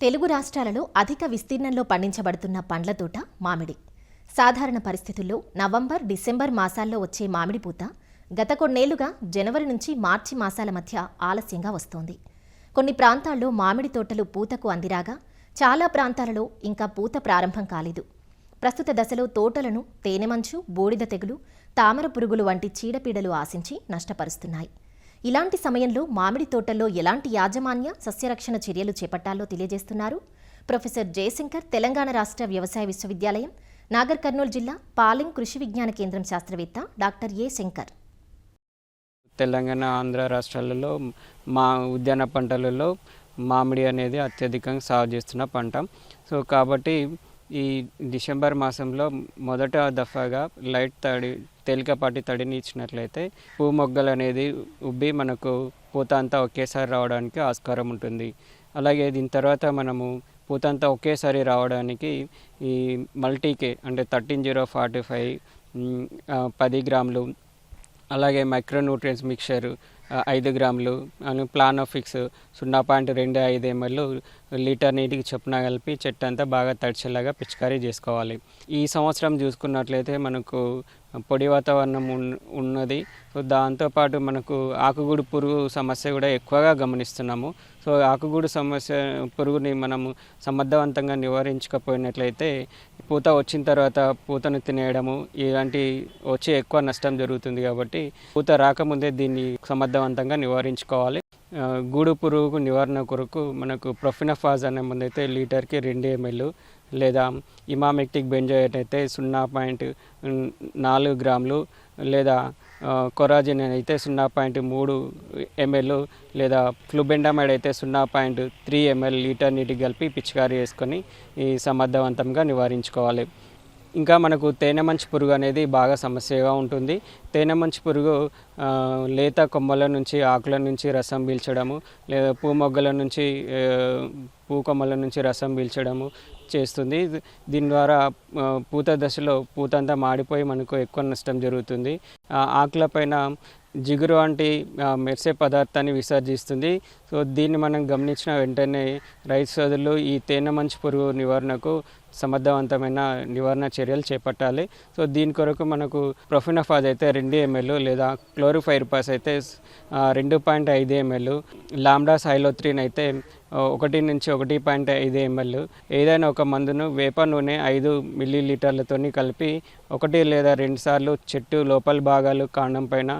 తెలుగు రాష్ట్రాలలో అధిక విస్తీర్ణంలో పండించబడుతున్న పండ్ల తోట మామిడి. సాధారణ పరిస్థితుల్లో నవంబర్, డిసెంబర్ మాసాల్లో వచ్చే మామిడి పూత గత కొన్నేళ్లుగా జనవరి నుంచి మార్చి మాసాల మధ్య ఆలస్యంగా వస్తోంది. కొన్ని ప్రాంతాల్లో మామిడి తోటలు పూతకు అందిరాగా చాలా ప్రాంతాలలో ఇంకా పూత ప్రారంభం కాలేదు. ప్రస్తుత దశలో తోటలను తేనెమంచు, బూడిద తెగులు, తామర పురుగులు వంటి చీడపీడలు ఆశించి నష్టపరుస్తున్నాయి. ఇలాంటి సమయంలో మామిడి తోటల్లో ఎలాంటి యాజమాన్య, సస్యరక్షణ చర్యలు చేపట్టాలో తెలియజేస్తున్నారు ప్రొఫెసర్ జయశంకర్, తెలంగాణ రాష్ట్ర వ్యవసాయ విశ్వవిద్యాలయం, నాగర్ కర్నూలు జిల్లా పాలెం కృషి విజ్ఞాన కేంద్రం శాస్త్రవేత్త డాక్టర్ ఏ శంకర్. తెలంగాణ, ఆంధ్ర రాష్ట్రాలలో మా ఉద్యాన పంటలలో మామిడి అనేది అత్యధికంగా సాగు చేస్తున్న పంట. సో కాబట్టి ఈ డిసెంబర్ మాసంలో మొదట దఫాగా తేలికపాటి తడిని ఇచ్చినట్లయితే పువ్వు మొగ్గలు అనేది ఉబ్బి మనకు పూత అంతా ఒకేసారి రావడానికి ఆస్కారం ఉంటుంది. అలాగే దీని తర్వాత మనము పూత అంతా ఒకేసారి రావడానికి ఈ మల్టీకే అంటే 13-0-45 10 గ్రాములు, అలాగే మైక్రోన్యూట్రియన్స్ మిక్చర్ 5 గ్రాములు, ప్లానోఫిక్స్ 0.25 ml లీటర్ నీటికి చొప్పున కలిపి చెట్టు అంతా బాగా తడిచేలాగా పిచికారీ చేసుకోవాలి. ఈ సంవత్సరం చూసుకున్నట్లయితే మనకు పొడి వాతావరణం ఉన్నది. సో దాంతోపాటు మనకు ఆకుగూడు పురుగు సమస్య కూడా ఎక్కువగా గమనిస్తున్నాము. సో ఆకుగూడు పురుగుని మనము సమర్థవంతంగా నివారించకపోయినట్లయితే పూత వచ్చిన తర్వాత పూతను తినేయడము ఇలాంటి వచ్చి ఎక్కువ నష్టం జరుగుతుంది. కాబట్టి పూత రాకముందే దీన్ని సమర్థవంతంగా నివారించుకోవాలి. గూడు పురుగు నివారణ కొరకు మనకు ప్రొఫినఫాజ్ అనే ముందు అయితే లీటర్కి 2 ml, లేదా ఇమామెక్టిక్ బెంజోయేట్ అయితే 0.4 గ్రాములు, లేదా కొరాజిన్ అయితే 0.3 ml, లేదా ఫ్లూబెండమైడ్ అయితే 0.3 ml లీటర్ నీటికి కలిపి పిచికారీ చేసుకొని ఈ సమర్థవంతంగా నివారించుకోవాలి. ఇంకా మనకు తేనెమంచు పురుగు అనేది బాగా సమస్యగా ఉంటుంది. తేనెమంచు పురుగు లేత కొమ్మల నుంచి, ఆకుల నుంచి రసం పీల్చడము, లేదా పువ్వు కొమ్మల నుంచి రసం పీల్చడము చేస్తుంది. దీని ద్వారా పూత దశలో పూత అంతా మాడిపోయి మనకు ఎక్కువ నష్టం జరుగుతుంది. ఆకులపైన జిగురు వంటి మెరిసే పదార్థాన్ని విసర్జిస్తుంది. సో దీన్ని మనం గమనించిన వెంటనే రైతు సోదరులు ఈ తేనెమంచు పురుగు నివారణకు సమర్థవంతమైన నివారణ చర్యలు చేపట్టాలి. సో దీని కొరకు మనకు ప్రొఫినఫాజ్ అయితే 2 ml, లేదా క్లోరిఫైరిపాస్ అయితే 2.5 ml, లాంబ్డా సైలోత్రిన్ అయితే 1-1.5 ml, ఏదైనా ఒక మందును వేప నూనె 5 ml కలిపి 1 లేదా 2 సార్లు చెట్టు లోపల భాగాలు, కాండం పైన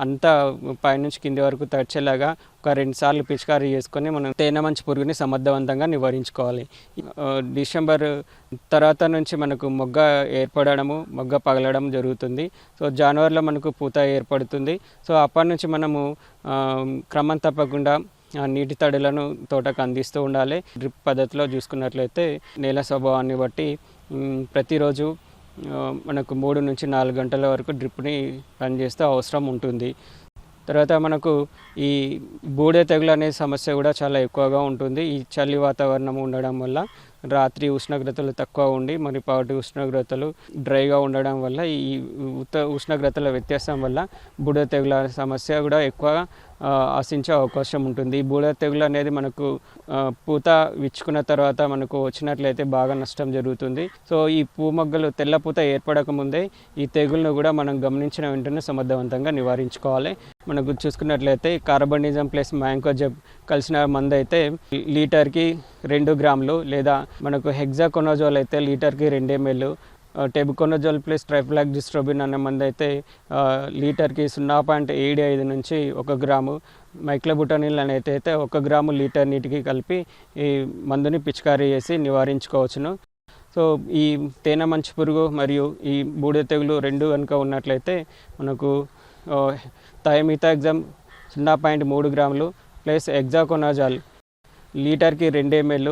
అంతా పైనుంచి కింది వరకు తడిచేలాగా ఒక 2 సార్లు పిచికారీ చేసుకొని మనం తేనెమంచు పురుగుని సమర్థవంతంగా నివారించుకోవాలి. డిసెంబర్ తర్వాత నుంచి మనకు మొగ్గ ఏర్పడము, మొగ్గ పగలడం జరుగుతుంది. సో జనవరిలో మనకు పూత ఏర్పడుతుంది. సో అప్పటి నుంచి మనము క్రమం తప్పకుండా నీటి తడులను తోటకు అందిస్తూ ఉండాలి. డ్రిప్ పద్ధతిలో చూసుకున్నట్లయితే నేల స్వభావాన్ని బట్టి ప్రతిరోజు మనకు 3 నుంచి 4 గంటల వరకు డ్రిప్ని రన్ చేస్తూ అవసరం ఉంటుంది. తర్వాత మనకు ఈ బూడిద తెగులు అనే సమస్య కూడా చాలా ఎక్కువగా ఉంటుంది. ఈ చలి వాతావరణం ఉండడం వల్ల రాత్రి ఉష్ణోగ్రతలు తక్కువ ఉండి మరి పగటి ఉష్ణోగ్రతలు డ్రైగా ఉండడం వల్ల ఈ ఉష్ణోగ్రతల వ్యత్యాసం వల్ల బూడిద తెగుల సమస్య కూడా ఎక్కువ ఆశించే అవకాశం ఉంటుంది. ఈ బూడిద తెగులు అనేది మనకు పూత విచ్చుకున్న తర్వాత మనకు వచ్చినట్లయితే బాగా నష్టం జరుగుతుంది. సో ఈ పూమొగ్గలు తెల్ల పూత ఏర్పడక ముందే ఈ తెగులను కూడా మనం గమనించిన వెంటనే సమర్థవంతంగా నివారించుకోవాలి. మనకు చూసుకున్నట్లయితే కార్బనిజం ప్లస్ మ్యాంకోజెబ్ కలిసిన మందు అయితే లీటర్కి 2 గ్రాములు, లేదా మనకు హెగ్జాకొనజోల్ అయితే లీటర్కి 2 ml, టెబుకొనజోల్ ప్లస్ ట్రైఫ్లాగ్జిస్ట్రోబిన్ అనే మందు అయితే లీటర్కి 0.75 నుంచి 1 గ్రాము, మైక్లోబుటనిల్ అనేది అయితే 1 గ్రాము లీటర్ నీటికి కలిపి ఈ మందుని పిచికారీ చేసి నివారించుకోవచ్చును. సో ఈ తేనెమంచు పురుగు మరియు ఈ బూడిద తెగులు 2 కనుక ఉన్నట్లయితే మనకు థైమిథాగ్జమ్ 0.3 గ్రాములు ప్లస్ హెగ్జాకొనజోల్ లీటర్కి 2 ml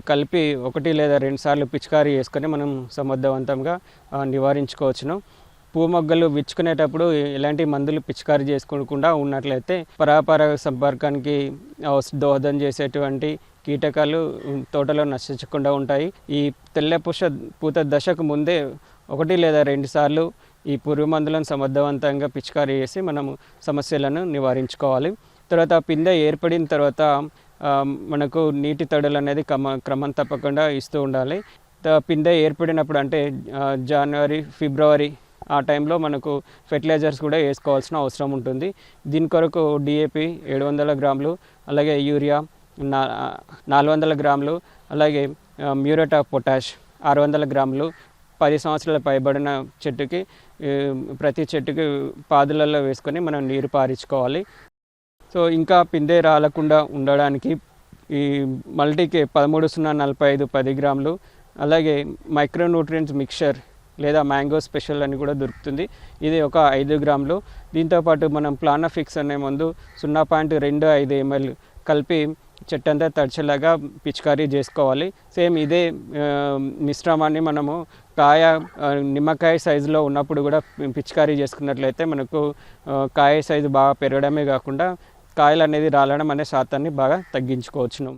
కలిపి 1 లేదా 2 సార్లు పిచికారీ చేసుకొని మనం సమర్థవంతంగా నివారించుకోవచ్చును. పూమొగ్గలు విచ్చుకునేటప్పుడు ఎలాంటి మందులు పిచికారీ చేసుకోకుండా ఉన్నట్లయితే పరాపరాగ సంపర్కానికి దోహదం చేసేటువంటి కీటకాలు తోటలో నశించకుండా ఉంటాయి. ఈ తెల్ల పూత దశకు ముందే 1 లేదా 2 సార్లు ఈ పురుగు మందులను సమర్థవంతంగా పిచికారీ చేసి మనము సమస్యలను నివారించుకోవాలి. తర్వాత పిందె ఏర్పడిన తర్వాత మనకు నీటి తడులు అనేది క్రమం తప్పకుండా ఇస్తూ ఉండాలి. పిందె ఏర్పడినప్పుడు అంటే జనవరి, ఫిబ్రవరి ఆ టైంలో మనకు ఫెర్టిలైజర్స్ కూడా వేసుకోవాల్సిన అవసరం ఉంటుంది. దీని కొరకు డిఏపి 700 గ్రాములు, అలాగే యూరియా 400 గ్రాములు, అలాగే మ్యూరేట్ ఆఫ్ పొటాష్ 600 గ్రాములు 10 సంవత్సరాల పైబడిన చెట్టుకి ప్రతి చెట్టుకి పాదులలో వేసుకొని మనం నీరు పారించుకోవాలి. సో ఇంకా పిందె రాలకుండా ఉండడానికి ఈ మల్టీకి 13-0-45 10 గ్రాములు, అలాగే మైక్రోన్యూట్రియంట్స్ మిక్చర్ లేదా మ్యాంగో స్పెషల్ అని కూడా దొరుకుతుంది, ఇది ఒక 5 గ్రాములు. దీంతోపాటు మనం ప్లానాఫిక్స్ అనే మందు 0.25 ml కలిపి చెట్టంతా తడిచేలాగా పిచికారీ చేసుకోవాలి. సేమ్ ఇదే మిశ్రమాన్ని మనము నిమ్మకాయ సైజులో ఉన్నప్పుడు కూడా పిచికారీ చేసుకున్నట్లయితే మనకు కాయ సైజు బాగా పెరగడమే కాకుండా కాయలు అనేది రాలడం అనే శాతాన్ని బాగా తగ్గించుకోవచ్చును.